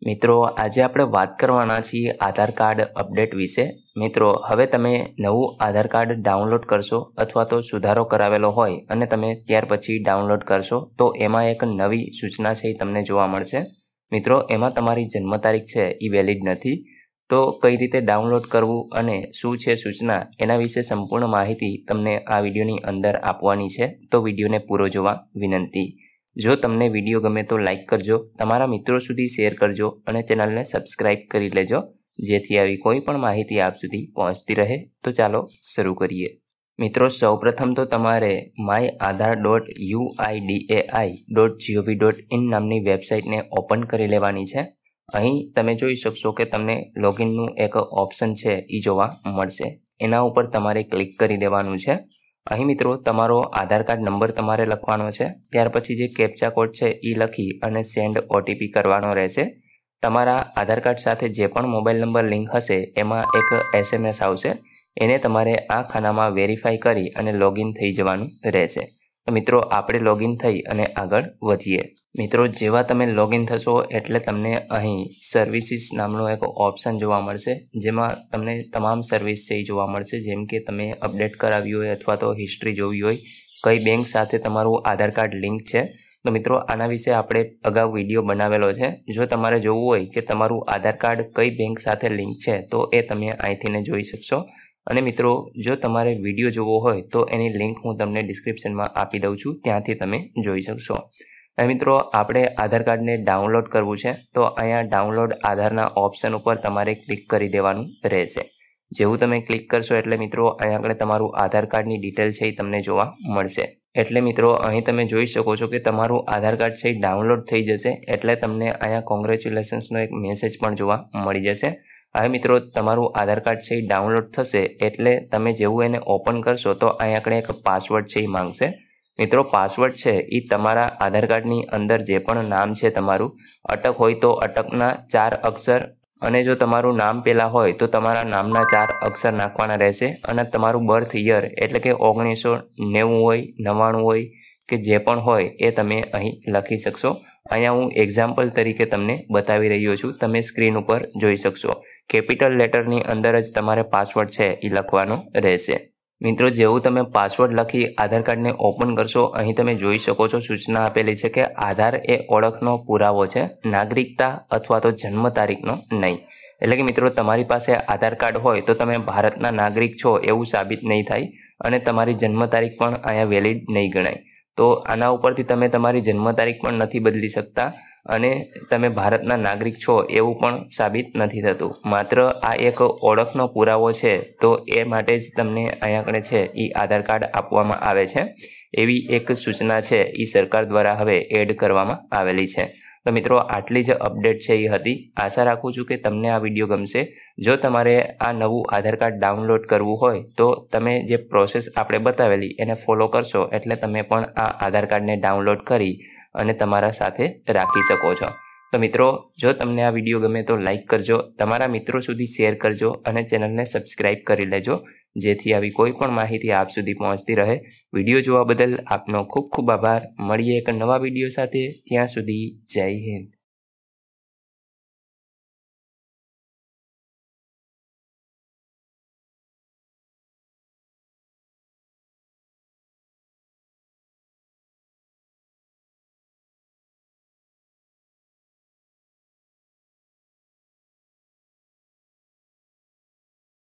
મિત્રો આજે આપણે વાત કરવાના છીએ આધાર કાર્ડ અપડેટ વિશે। મિત્રો હવે તમે નવું આધાર કાર્ડ ડાઉનલોડ કરશો અથવા તો સુધારો કરાવેલો હોય અને તમે ત્યાર પછી ડાઉનલોડ કરશો તો એમાં એક નવી સૂચના છે એ તમને જોવા મળશે। મિત્રો એમાં તમારી જન્મ તારીખ છે એ વેલિડ નથી, તો કઈ રીતે ડાઉનલોડ કરવું અને શું છે સૂચના એના વિશે સંપૂર્ણ માહિતી તમને આ વિડીયોની અંદર આપવાની છે, તો વિડીયોને પૂરો જોવા વિનંતી। જો તમને વિડીયો ગમે તો લાઇક કરજો, તમારા મિત્રો સુધી શેર કરજો અને ચેનલને સબસ્ક્રાઇબ કરી લેજો જેથી આવી કોઈ પણ માહિતી આપ સુધી પહોંચતી રહે। તો ચાલો શરૂ કરીએ। મિત્રો સૌપ્રથમ તો તમારે myAadhar.uidai.gov.in નામની વેબસાઇટને ઓપન કરી લેવાની છે। અહીં તમે જોઈ શકશો કે તમને લોગિનનું એક ઓપ્શન છે એ જોવા મળશે, એના ઉપર તમારે ક્લિક કરી દેવાનું છે। અહીં મિત્રો તમારો આધાર કાર્ડ નંબર તમારે લખવાનો છે, ત્યાર પછી જે કેપ્ચા કોડ છે એ લખી અને સેન્ડ ઓટીપી કરવાનો રહેશે। તમારા આધાર કાર્ડ સાથે જે પણ મોબાઈલ નંબર લિંક હશે એમાં એક SMS આવશે, એને તમારે આ ખાનામાં વેરીફાઈ કરી અને લોગિન થઈ જવાનું રહેશે। તો મિત્રો આપણે લોગિન થઈ અને આગળ વધીએ। મિત્રો જેવા તમે લોગિન થશો એટલે તમને અહીં સર્વિસીસ નામનો એક ઓપ્શન જોવા મળશે, જેમાં તમને તમામ સર્વિસ છે એ જોવા મળશે, જેમ કે તમે અપડેટ કરાવી હોય અથવા તો હિસ્ટ્રી જોવી હોય, કઈ બેંક સાથે તમારું આધાર કાર્ડ લિંક છે। તો મિત્રો આના વિશે આપણે અગાઉ વિડીયો બનાવેલો છે, જો તમારે જોવું હોય કે તમારું આધાર કાર્ડ કઈ બેંક સાથે લિંક છે તો એ તમે અહીંથી જોઈ શકશો। અને મિત્રો જો તમારે વિડીયો જોવો હોય તો એની લિંક હું તમને ડિસ્ક્રિપ્શનમાં આપી દઉં છું, ત્યાંથી તમે જોઈ શકશો। અને મિત્રો આપણે આધાર કાર્ડને ડાઉનલોડ કરવું છે તો અહીંયા ડાઉનલોડ આધારના ઓપ્શન ઉપર તમારે ક્લિક કરી દેવાનું રહેશે। જેવું તમે ક્લિક કરશો એટલે મિત્રો અહીંયા આગળ તમારું આધાર કાર્ડની ડિટેલ છે એ તમને જોવા મળશે। એટલે મિત્રો અહીં તમે જોઈ શકો છો કે તમારું આધાર કાર્ડ છે એ ડાઉનલોડ થઈ જશે, એટલે તમને અહીંયા કોંગ્રેચ્યુલેશન્સનો એક મેસેજ પણ જોવા મળી જશે। હવે મિત્રો તમારું આધાર કાર્ડ છે એ ડાઉનલોડ થશે એટલે તમે જેવું એને ઓપન કરશો તો અહીં આગળ એક પાસવર્ડ છે એ માંગશે। મિત્રો પાસવર્ડ છે એ તમારા આધાર કાર્ડની અંદર જે પણ નામ છે તમારું, અટક હોય તો અટકના 4 અક્ષર, અને જો તમારું નામ પહેલા હોય તો તમારા નામના 4 અક્ષર નાખવાના રહેશે। અને તમારું બર્થ યર એટલે કે 1990 હોય, 99 હોય કે જે પણ હોય એ તમે અહીં લખી શકશો। અહીંયા હું એક્ઝામ્પલ તરીકે તમને બતાવી રહ્યો છું, તમે સ્ક્રીન ઉપર જોઈ શકશો। કેપિટલ લેટરની અંદર જ તમારે પાસવર્ડ છે એ લખવાનો રહેશે। મિત્રો જેવું તમે પાસવર્ડ લખી આધાર કાર્ડને ઓપન કરશો, અહીં તમે જોઈ શકો છો સૂચના આપેલી છે કે આધાર એ ઓળખનો પુરાવો છે, નાગરિકતા અથવા તો જન્મ તારીખનો નહીં। એટલે કે મિત્રો તમારી પાસે આધાર કાર્ડ હોય તો તમે ભારતના નાગરિક છો એવું સાબિત નહીં થાય, અને તમારી જન્મ તારીખ પણ અહીંયા વેલિડ નહીં ગણાય। તો આના ઉપરથી તમે તમારી જન્મ તારીખ પણ નથી બદલી શકતા અને તમે ભારતના નાગરિક છો એવું પણ સાબિત નથી થતું, માત્ર આ એક ઓળખનો પુરાવો છે, તો એ માટે જ તમને અહીંયા આગળ છે એ આધાર કાર્ડ આપવામાં આવે છે। એવી એક સૂચના છે એ સરકાર દ્વારા હવે એડ કરવામાં આવેલી છે। તો મિત્રો આટલી જ અપડેટ છે એ હતી। આશા રાખું છું કે તમને આ વિડીયો ગમશે। જો તમારે આ નવું આધાર કાર્ડ ડાઉનલોડ કરવું હોય તો તમે જે પ્રોસેસ આપણે બતાવેલી એને ફોલો કરશો એટલે તમે પણ આ આધાર કાર્ડને ડાઉનલોડ કરી અને તમારા સાથે રાખી શકો છો। તો મિત્રો જો તમને આ વિડીયો ગમે તો લાઇક કરજો, તમારા મિત્રો સુધી શેર કરજો અને ચેનલને સબસ્ક્રાઇબ કરી લેજો જેથી આવી કોઈ પણ માહિતી આપ સુધી પહોંચતી રહે। વિડીયો જોવા બદલ આપનો ખૂબ ખૂબ આભાર। મળીએ એક નવા વિડીયો સાથે, ત્યાં સુધી જય હિન્દ।